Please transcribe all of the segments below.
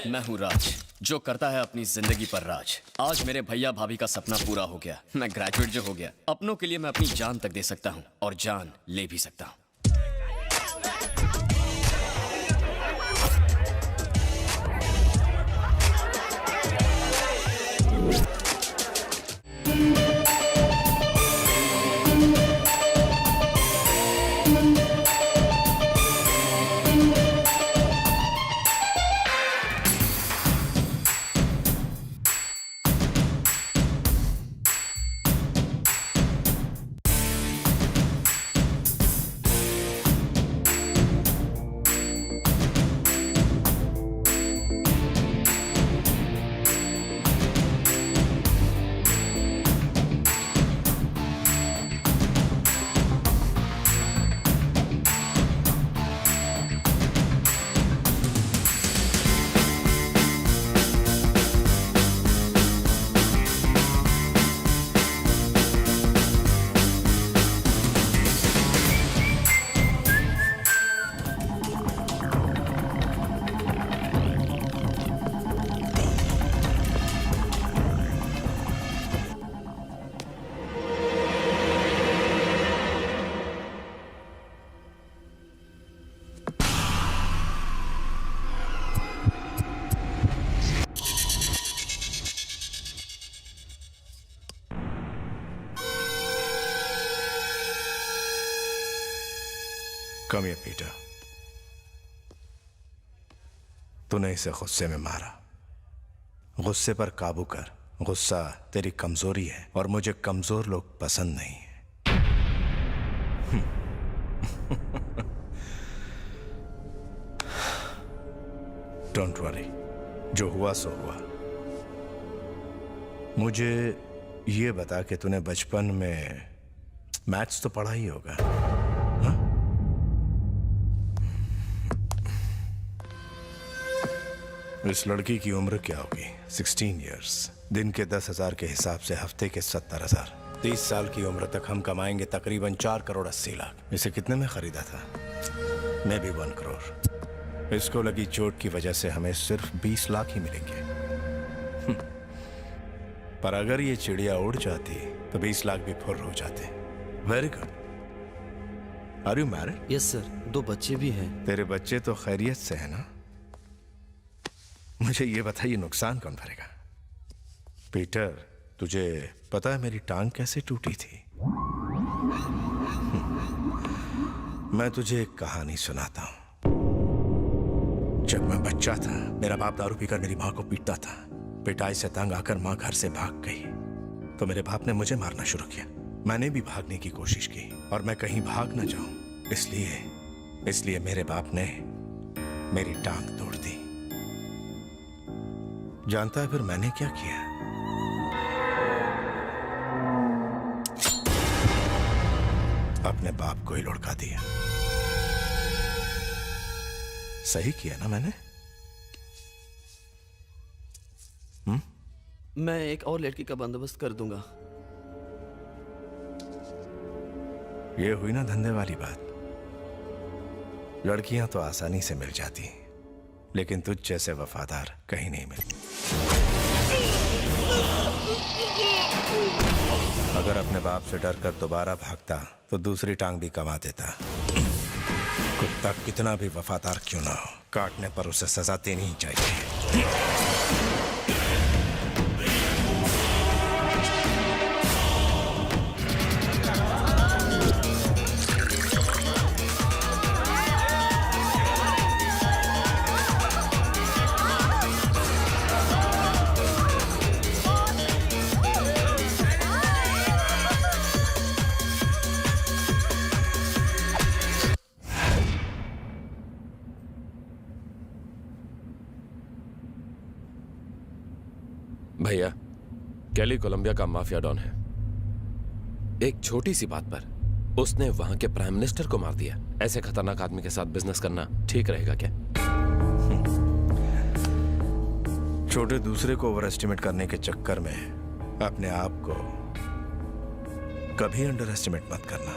मैं हूँ राज, जो करता है अपनी जिंदगी पर राज। आज मेरे भैया भाभी का सपना पूरा हो गया। मैं ग्रेजुएट जो हो गया, अपनों के लिए मैं अपनी जान तक दे सकता हूँ और जान ले भी सकता हूँ। कम ये पीटर, तूने इसे गुस्से में मारा। गुस्से पर काबू कर। गुस्सा तेरी कमजोरी है और मुझे कमजोर लोग पसंद नहीं है। डोंट वरी, जो हुआ सो हुआ। मुझे ये बता कि तूने बचपन में मैथ्स तो पढ़ा ही होगा, हाँ? इस लड़की की उम्र क्या होगी? 16 इयर्स। दिन के 10,000 के हिसाब से हफ्ते के 70,000। 30 साल की उम्र तक हम कमाएंगे तकरीबन 4 करोड़ 80 लाख। इसे कितने में खरीदा था? मैं भी 1 करोड़। इसको लगी चोट की वजह से हमें सिर्फ 20 लाख ही मिलेंगे। पर अगर ये चिड़िया उड़ जाती तो 20 लाख भी फुर्र हो जाते। Very good. Are you married? Yes sir, 2 बच्चे भी हैं। तेरे बच्चे तो खैरियत से है ना? मुझे ये बताइए, नुकसान कौन भरेगा? पीटर, तुझे पता है मेरी टांग कैसे टूटी थी? मैं तुझे एक कहानी सुनाता हूं। जब मैं बच्चा था, मेरा बाप दारू पीकर मेरी मां को पीटता था। पिटाई से तंग आकर मां घर से भाग गई तो मेरे बाप ने मुझे मारना शुरू किया। मैंने भी भागने की कोशिश की और मैं कहीं भाग ना जाऊं, इसलिए मेरे बाप ने मेरी टांग तोड़ दी। जानता है फिर मैंने क्या किया? अपने बाप को ही लुढ़का दिया। सही किया ना मैंने? मैं एक और लड़की का बंदोबस्त कर दूंगा। ये हुई ना धंधे वाली बात। लड़कियां तो आसानी से मिल जाती, लेकिन तुझ जैसे वफादार कहीं नहीं मिलती। अगर अपने बाप से डर कर दोबारा भागता तो दूसरी टांग भी कमा देता। कुत्ता कितना भी वफादार क्यों ना हो, काटने पर उसे सजा देनी ही चाहिए। भैया, कैली कोलंबिया का माफिया डॉन है। एक छोटी सी बात पर उसने वहां के प्राइम मिनिस्टर को मार दिया। ऐसे खतरनाक आदमी के साथ बिजनेस करना ठीक रहेगा क्या? छोटे दूसरे को ओवर एस्टिमेट करने के चक्कर में अपने आप को कभी अंडर एस्टिमेट मत करना।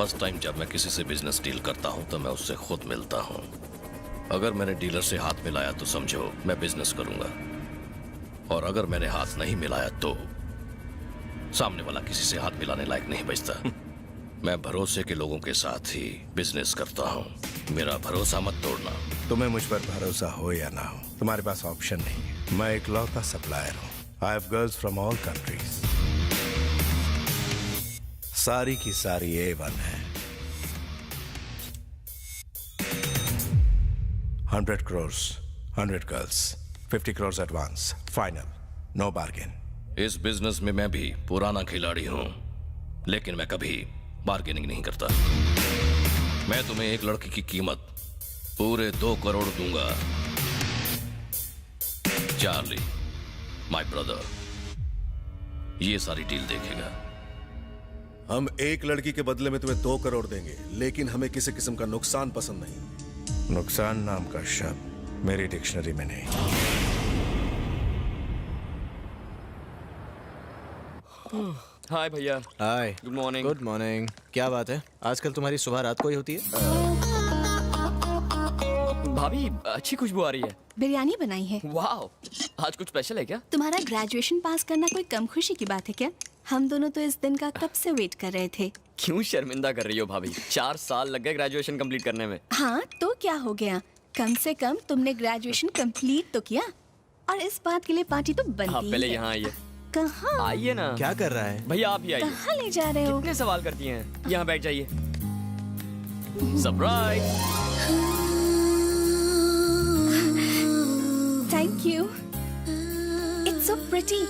फर्स्ट टाइम जब मैं किसी से बिजनेस डील करता हूं तो मैं उससे खुद मिलता हूं। अगर मैंने डीलर से हाथ मिलाया तो समझो मैं बिजनेस करूंगा, और अगर मैंने हाथ नहीं मिलाया तो सामने वाला किसी से हाथ मिलाने लायक नहीं बचता। मैं भरोसे के लोगों के साथ ही बिजनेस करता हूं। मेरा भरोसा मत तोड़ना। तुम्हें मुझ पर भरोसा हो या ना हो, तुम्हारे पास ऑप्शन नहीं है। मैं इकलौता सप्लायर हूँ। I have girls from all countries. सारी की सारी A1 है। 100 crores, 100 girls, 50 crores advance, final, no bargain. इस बिजनेस में मैं भी पुराना खिलाड़ी हूं, लेकिन मैं कभी बार्गेनिंग नहीं करता। मैं तुम्हें एक लड़की की कीमत पूरे 2 करोड़ दूंगा। चार्ली, माय ब्रदर, ये सारी डील देखेगा। हम एक लड़की के बदले में तुम्हें 2 करोड़ देंगे, लेकिन हमें किसी किस्म का नुकसान पसंद नहीं। नुकसान नाम का शब्द मेरी डिक्शनरी में नहीं। हाय भैया। Hi. Good morning. Good morning. क्या बात है, आजकल तुम्हारी सुबह रात को ही होती है? भाभी अच्छी खुशबू आ रही है। बिरयानी बनाई है। वाओ, आज कुछ स्पेशल है क्या? तुम्हारा ग्रेजुएशन पास करना कोई कम खुशी की बात है क्या? हम दोनों तो इस दिन का कब से वेट कर रहे थे। क्यों शर्मिंदा कर रही हो भाभी? 4 साल लग गए ग्रेजुएशन कंप्लीट करने में। हाँ तो क्या हो गया, कम से कम तुमने ग्रेजुएशन कंप्लीट तो किया, और इस बात के लिए पार्टी तो बनती आप पहले ही है। यहाँ आइए। कहाँ? आइए ना। क्या कर रहा है? भैया आप ही आइए। कहाँ ले जा रहे हो? कितने सवाल करती हैं? यहाँ बैठ जाइए। Surprise. Thank you, it's so pretty,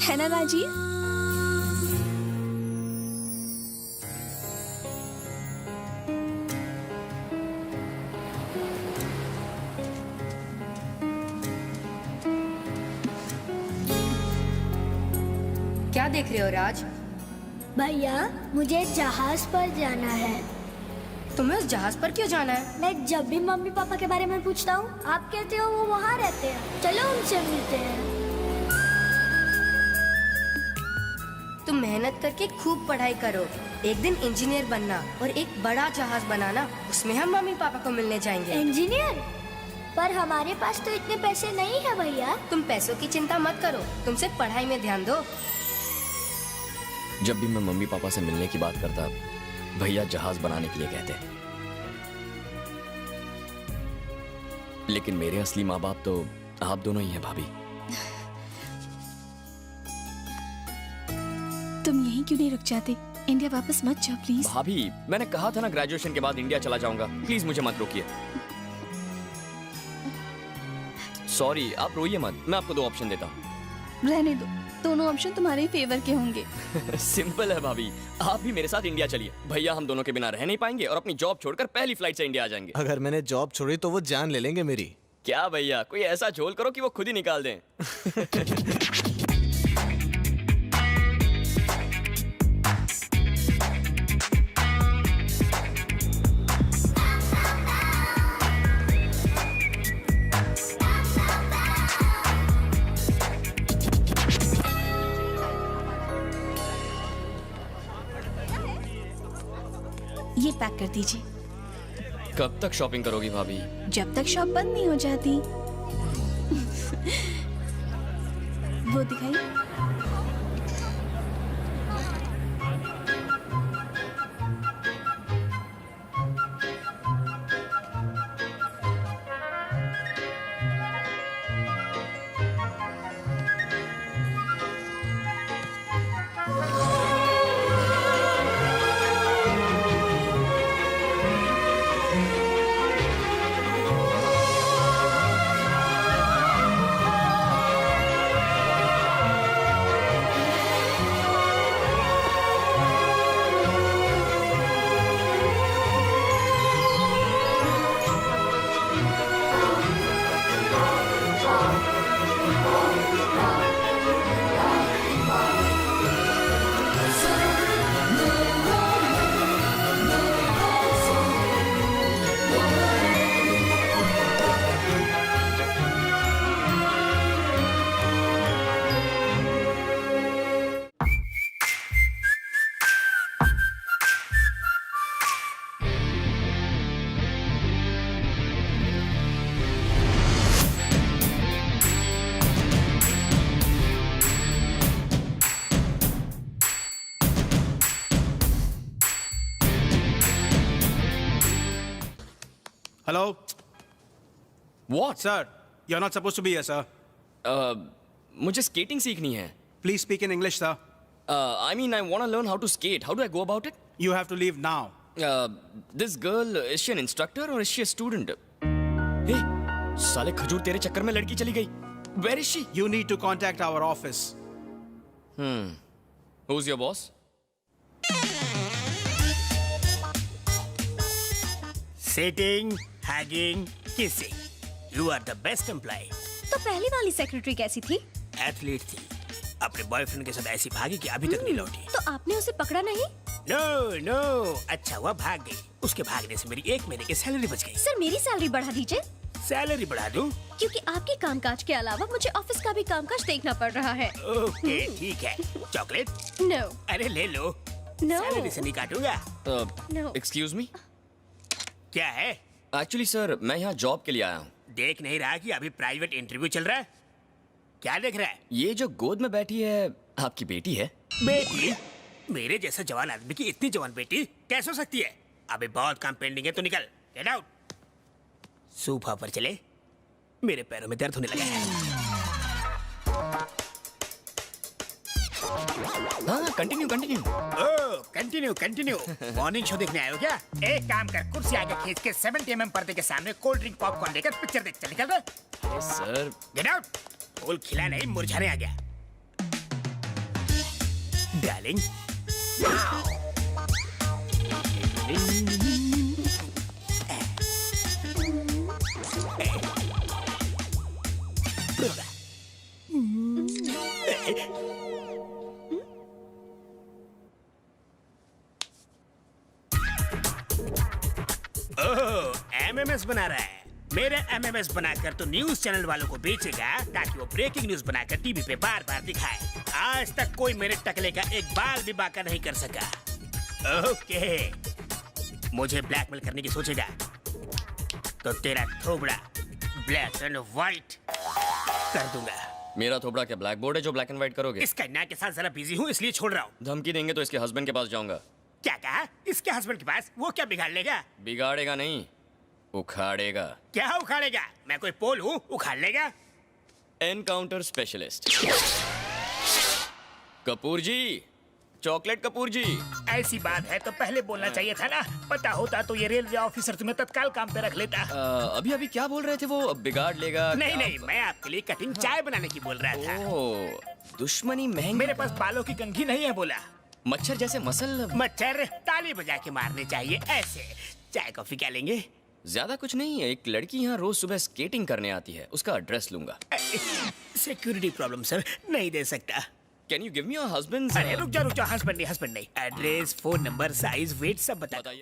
है ना राजीव? क्या देख रहे हो राज? भैया मुझे जहाज पर जाना है। तुम्हें उस जहाज पर क्यों जाना है? मैं जब भी मम्मी पापा के बारे में पूछता हूँ, आप कहते हो वो वहाँ रहते हैं। चलो उनसे मिलते हैं। तुम मेहनत करके खूब पढ़ाई करो, एक दिन इंजीनियर बनना और एक बड़ा जहाज बनाना, उसमें हम मम्मी पापा को मिलने जाएंगे। इंजीनियर? पर हमारे पास तो इतने पैसे नहीं है भैया। तुम पैसों की चिंता मत करो, तुम सिर्फ पढ़ाई में ध्यान दो। जब भी मैं मम्मी पापा से मिलने की बात करता, भैया जहाज बनाने के लिए कहते, लेकिन मेरे असली माँ बाप तो आप दोनों ही हैं भाभी। तुम यहीं क्यों नहीं रुक जाते? इंडिया वापस मत जाओ प्लीज। भाभी मैंने कहा था ना ग्रेजुएशन के बाद इंडिया चला जाऊंगा, प्लीज मुझे मत रोकिए। सॉरी, आप रोइए मत, मैं आपको 2 ऑप्शन देता हूँ। रहने दो, दोनों ऑप्शन तुम्हारे फेवर के होंगे। सिंपल है भाभी, आप भी मेरे साथ इंडिया चलिए। भैया हम दोनों के बिना रह नहीं पाएंगे और अपनी जॉब छोड़कर पहली फ्लाइट से इंडिया आ जाएंगे। अगर मैंने जॉब छोड़ी तो वो जान ले लेंगे मेरी। क्या भैया, कोई ऐसा झोल करो कि वो खुद ही निकाल दें। ये पैक कर दीजिए। कब तक शॉपिंग करोगी भाभी? जब तक शॉप बंद नहीं हो जाती। वो दिखाइए। Hello, What? sir. You're not supposed to be here, sir. मुझे स्केटिंग सीखनी है. Please speak in English, sir. I mean, I want to learn how to skate. How do I go about it? You have to leave now. This girl, is she an instructor or is she a student? Hey, साले खजूर तेरे चक्कर में लड़की चली गई. Where is she? You need to contact our office. Who's your boss? Sitting, hugging, kissing. You are the best employee. तो पहली वाली सेक्रेटरी कैसी थी? एथलीट थी. अपने बॉयफ्रेंड के साथ ऐसी भागी कि अभी तक नहीं लौटी. तो आपने उसे पकड़ा नहीं? नो, अच्छा हुआ भाग गई. उसके भागने से मेरी 1 महीने की सैलरी बच गई. सर मेरी सैलरी बढ़ा दीजिए. सैलरी बढ़ा दूं? क्योंकि आपके कामकाज के अलावा मुझे ऑफिस का भी कामकाज देखना पड़ रहा है. ओके, ठीक है. चॉकलेट? नो. अरे ले लो. नो. सैलरी से नहीं काटूंगा. नो. Excuse me? क्या है? Actually, sir, मैं यहाँ जॉब के लिए आया हूँ. देख नहीं रहा कि अभी प्राइवेट इंटरव्यू चल रहा है? क्या देख रहा है? ये जो गोद में बैठी है, आपकी बेटी है? बेटी? मेरे जैसा जवान आदमी की इतनी जवान बेटी कैसे हो सकती है? अभी बहुत काम पेंडिंग है, तो निकल. Get out. सोफा पर चले. मेरे पैरों में दर्द होने लगा है. हाँ, कंटिन्यू. ओह, कंटिन्यू. मॉर्निंग शो देखने आए हो क्या? एक काम कर, कुर्सी आगे खींच के 70 mm पर्दे के सामने कोल्ड ड्रिंक पॉपकॉर्न लेकर पिक्चर देख. चल निकल रहे. Sir, get out. फूल खिला नहीं, मुरझाने आ गया. डार्लिंग. एमएमएस बना रहा है. मेरे एमएमएस बनाकर तो न्यूज चैनल वालों को बेचेगा ताकि वो ब्रेकिंग न्यूज बनाकर टीवी पे बार बार दिखाए. आज तक कोई मेरे टकले का एक बाल भी बाका नहीं कर सका. ओके, मुझे ब्लैकमेल करने की सोचेगा तो तेरा थोबड़ा ब्लैक एंड व्हाइट कर दूंगा. मेरा थोबड़ा क्या ब्लैक बोर्ड है जो ब्लैक एंड व्हाइट करोगे? इस कन्या के साथ जरा बिजी हूँ इसलिए छोड़ रहा हूँ. धमकी देंगे तो इसके हस्बैंड के पास जाऊंगा. क्या कहा? इसके हस्बैंड के पास? वो क्या बिगाड़ लेगा? बिगाड़ेगा नहीं, उखाड़ेगा. क्या उखाड़ेगा? मैं कोई पोल हूँ? उखाड़ लेगा. एनकाउंटर स्पेशलिस्ट कपूर जी, चॉकलेट कपूर जी. ऐसी बात है तो पहले बोलना चाहिए था ना. पता होता तो ये रेलवे ऑफिसर तुम्हें तत्काल काम पे रख लेता. अभी क्या बोल रहे थे वो? बिगाड़ लेगा? नहीं, मैं आपके लिए कटिंग चाय बनाने की बोल रहा था. ओह, दुश्मनी महंगी. मेरे पास बालों की कंघी नहीं है. बोला मच्छर जैसे मसल. मच्छर ताली बजा के मारने चाहिए ऐसे. चाय कॉफी क्या लेंगे? ज्यादा कुछ नहीं है. एक लड़की यहाँ रोज सुबह स्केटिंग करने आती है, उसका एड्रेस लूंगा. सिक्योरिटी प्रॉब्लम सर, नहीं दे सकता. Can you give me your husband? अरे रुक जा. हस्बैंड नहीं. Address, phone number, size, weight सब बता. बताइए.